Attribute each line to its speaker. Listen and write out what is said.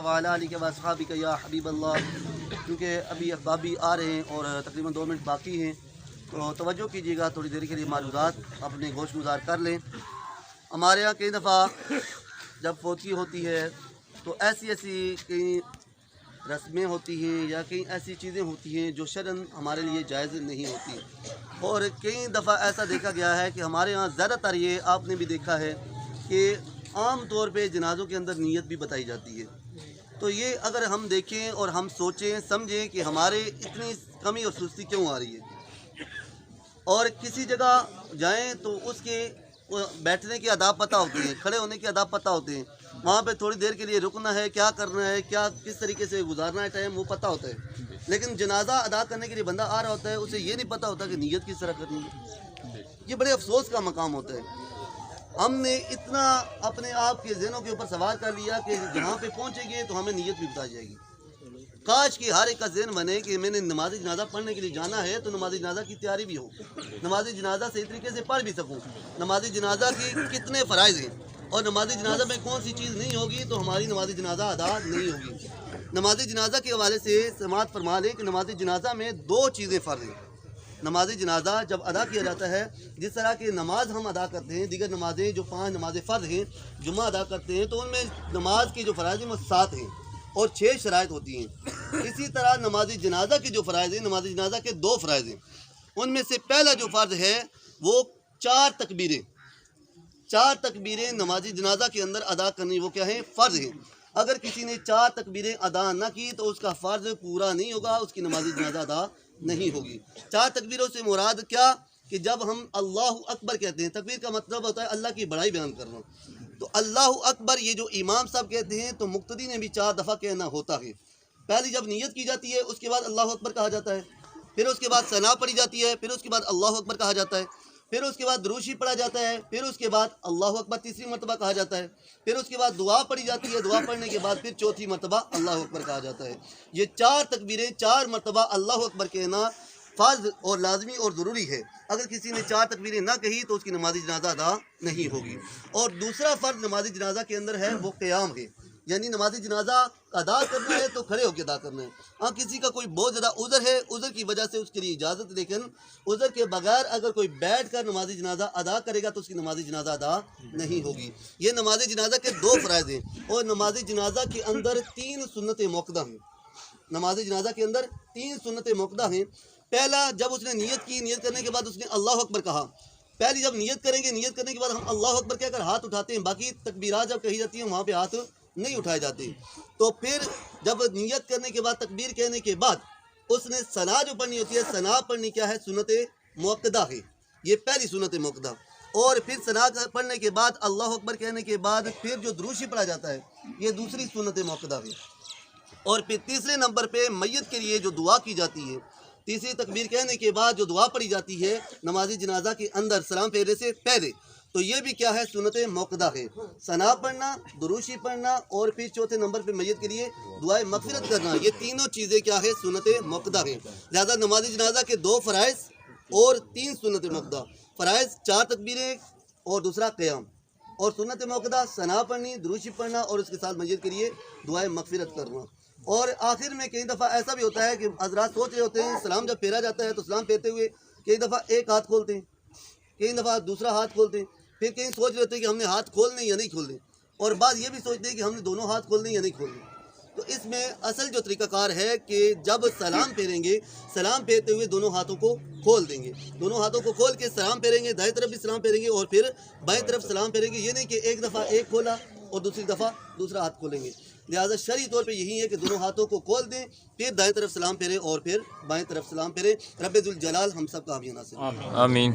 Speaker 1: वअला आलिका व अस्हाबिका या हबीब अल्लाह। क्योंकि अभी अहबाब भी आ रहे हैं और तकरीबन 2 मिनट बाकी हैं, तो तवज्जो कीजिएगा, थोड़ी देर के लिए मालूमात अपने गोश गुजार कर लें। हमारे यहाँ कई दफ़ा जब फौती होती है तो ऐसी कई रस्में होती हैं या कई ऐसी चीज़ें होती हैं जो शरअन हमारे लिए जायज़ नहीं होती। और कई दफ़ा ऐसा देखा गया है कि हमारे यहाँ ज़्यादातर ये आपने भी देखा है कि आम तौर पे जनाज़ों के अंदर नीयत भी बताई जाती है। तो ये अगर हम देखें और हम सोचें समझें कि हमारे इतनी कमी और सुस्ती क्यों आ रही है, और किसी जगह जाएं तो उसके बैठने के आदाब पता होते हैं, खड़े होने के आदाब पता होते हैं, वहाँ पे थोड़ी देर के लिए रुकना है, क्या करना है, क्या किस तरीके से गुजारना है टाइम, वो पता होता है। लेकिन जनाजा अदा करने के लिए बंदा आ रहा होता है, उसे ये नहीं पता होता कि नीयत किस तरह करनी है। ये बड़े अफसोस का मकाम होता है। हमने इतना अपने आप के ज़हनों के ऊपर सवार कर लिया कि जहाँ पे पहुँचेंगे तो हमें नीयत भी बता जाएगी। काश कि हर एक का ज़हन बने कि मैंने नमाज जनाजा पढ़ने के लिए जाना है तो नमाज जनाजा की तैयारी भी हो, नमाज जनाजा सही तरीके से पढ़ भी सकूँ, नमाज जनाजा की कितने फ़राइज़ हैं, और नमाज जनाजा में कौन सी चीज़ नहीं होगी तो हमारी नमाज जनाजा अदा नहीं होगी। नमाज जनाजा के हवाले से समाअत फरमा लें कि नमाज जनाजा में 2 चीज़ें फ़र्ज़ हैं। नमाज जनाजा जब अदा किया जाता है, जिस तरह की नमाज हम अदा करते हैं, दीगर नमाजें जो 5 नमाज़ें फ़र्ज़ हैं, जुम्मा अदा करते हैं, तो उनमें नमाज के जो फ़राइज़ हैं वो 7 हैं और 6 शराइत होती हैं। इसी तरह नमाज जनाजा के जो फ़राइज़ हैं, नमाज जनाजा के 2 फ़राइज़ हैं। उनमें से पहला जो फ़र्ज़ है वो 4 तकबीरें नमाज जनाजा के अंदर अदा करनी, वो क्या है, फ़र्ज़ है। अगर किसी ने 4 तकबीरें अदा न की तो उसका फ़र्ज़ पूरा नहीं होगा, उसकी नमाज जनाजा अदा नहीं होगी। 4 तकबीरों से मुराद क्या कि जब हम अल्लाहु अकबर कहते हैं, तकबीर का मतलब होता है अल्लाह की बड़ाई बयान करना, तो अल्लाहु अकबर ये जो इमाम साहब कहते हैं तो मुक्तदी ने भी 4 दफ़ा कहना होता है। पहली जब नीयत की जाती है उसके बाद अल्लाहु अकबर कहा जाता है, फिर उसके बाद सना पढ़ी जाती है, फिर उसके बाद अल्लाहु अकबर कहा जाता है, फिर उसके बाद दुरूशी पढ़ा जाता है, फिर उसके बाद अल्लाहु अकबर तीसरी मरतबा कहा जाता है, फिर उसके बाद दुआ पढ़ी जाती है, दुआ पढ़ने के बाद फिर चौथी मरतबा अल्लाहु अकबर कहा जाता है। ये 4 तकबीरें 4 मरतबा अल्लाहु अकबर कहना फ़र्ज़ और लाजमी और ज़रूरी है। अगर किसी ने 4 तकबीरें ना कही तो उसकी नमाज जनाजा अदा नहीं होगी। और दूसरा फ़र्ज़ नमाज जनाजा के अंदर है वो क़याम है, यानी नमाज जनाजा अदा करना है तो खड़े होकर अदा करना है। हाँ, किसी का कोई बहुत ज़्यादा उज़र है, उज़र की वजह से उसके लिए इजाज़त, लेकिन उज़र के बगैर अगर कोई बैठ कर नमाज जनाजा अदा करेगा तो उसकी नमाज जनाजा अदा नहीं होगी। ये नमाज जनाजा के 2 फ़राइज़ हैं और नमाज जनाजा के अंदर 3 सुन्नत मौक़दा हैं। नमाज जनाजा के अंदर 3 सुन्नत मौक़दा हैं। पहला, जब उसने नीयत की, नीयत करने के बाद उसने अल्लाहु अकबर कहा। पहली जब नीयत करेंगे, नीयत करने के बाद हम अल्लाहु अकबर कहकर हाथ उठाते हैं, बाकी तकबीरात जब कही जाती हैं वहाँ पे हाथ नहीं उठाए जाते। तो फिर जब नियत करने के बाद तकबीर कहने के बाद उसने सना जो पढ़नी होती है, सना पढ़नी क्या है, सुन्नत मुअक्कदा है, ये पहली सुन्नत मुअक्कदा। और फिर सना पढ़ने के बाद अल्लाहु अकबर कहने के बाद फिर जो दुरूशी पढ़ा जाता है, ये दूसरी सुन्नत मुअक्कदा है। और फिर तीसरे नंबर पे मैयत के लिए जो दुआ की जाती है, तीसरी तकबीर कहने के बाद जो दुआ पढ़ी जाती है नमाज जनाजा के अंदर सलाम फेरने से पहले, तो ये भी क्या है, सुन्नत मौक़दा है। सना पढ़ना, दुरूशी पढ़ना और फिर चौथे नंबर पे मैयत के लिए दुआए मग़फ़िरत करना, ये तीनों चीज़ें क्या है, सुन्नत मौक़दा है। लिहाजा नमाज जनाजा के 2 फ़राइज़ और 3 सुन्नत मौक़दा। फ़राइज़ 4 तकबीरें और दूसरा क़याम, और सुन्नत मौक़दा सना पढ़नी, दुरूशी पढ़ना और उसके साथ मैयत के लिए दुआए मग़फ़िरत करना। और आखिर में कई दफ़ा ऐसा भी होता है कि हज़रात सोच रहे होते हैं, सलाम जब फेरा जाता है तो सलाम फेरते हुए कई दफ़ा एक हाथ खोलते हैं, कई दफ़ा दूसरा हाथ खोलते हैं, फिर कहीं सोच रहे होते हैं कि हमने हाथ खोलने या नहीं खोलने, और बाद ये भी सोचते हैं कि हमने दोनों हाथ खोलने या नहीं खोलने। तो इसमें असल जो तरीक़ाकार है कि जब सलाम फेरेंगे, सलाम फेरते हुए दोनों हाथों को खोल देंगे, दोनों हाथों को खोल के सलाम फेरेंगे, दाएं तरफ भी सलाम फेरेंगे और फिर बाएं तरफ सलाम फेरेंगे। ये नहीं कि एक दफ़ा एक खोला और दूसरी दफ़ा दूसरा हाथ खोलेंगे। लिहाजा शरई तौर पे यही है कि दोनों हाथों को खोल दें, फिर दाएं तरफ सलाम फेरें और फिर बाएं तरफ सलाम फेरें। रब्बे ज़ुल जलाल हम सब का आमीन।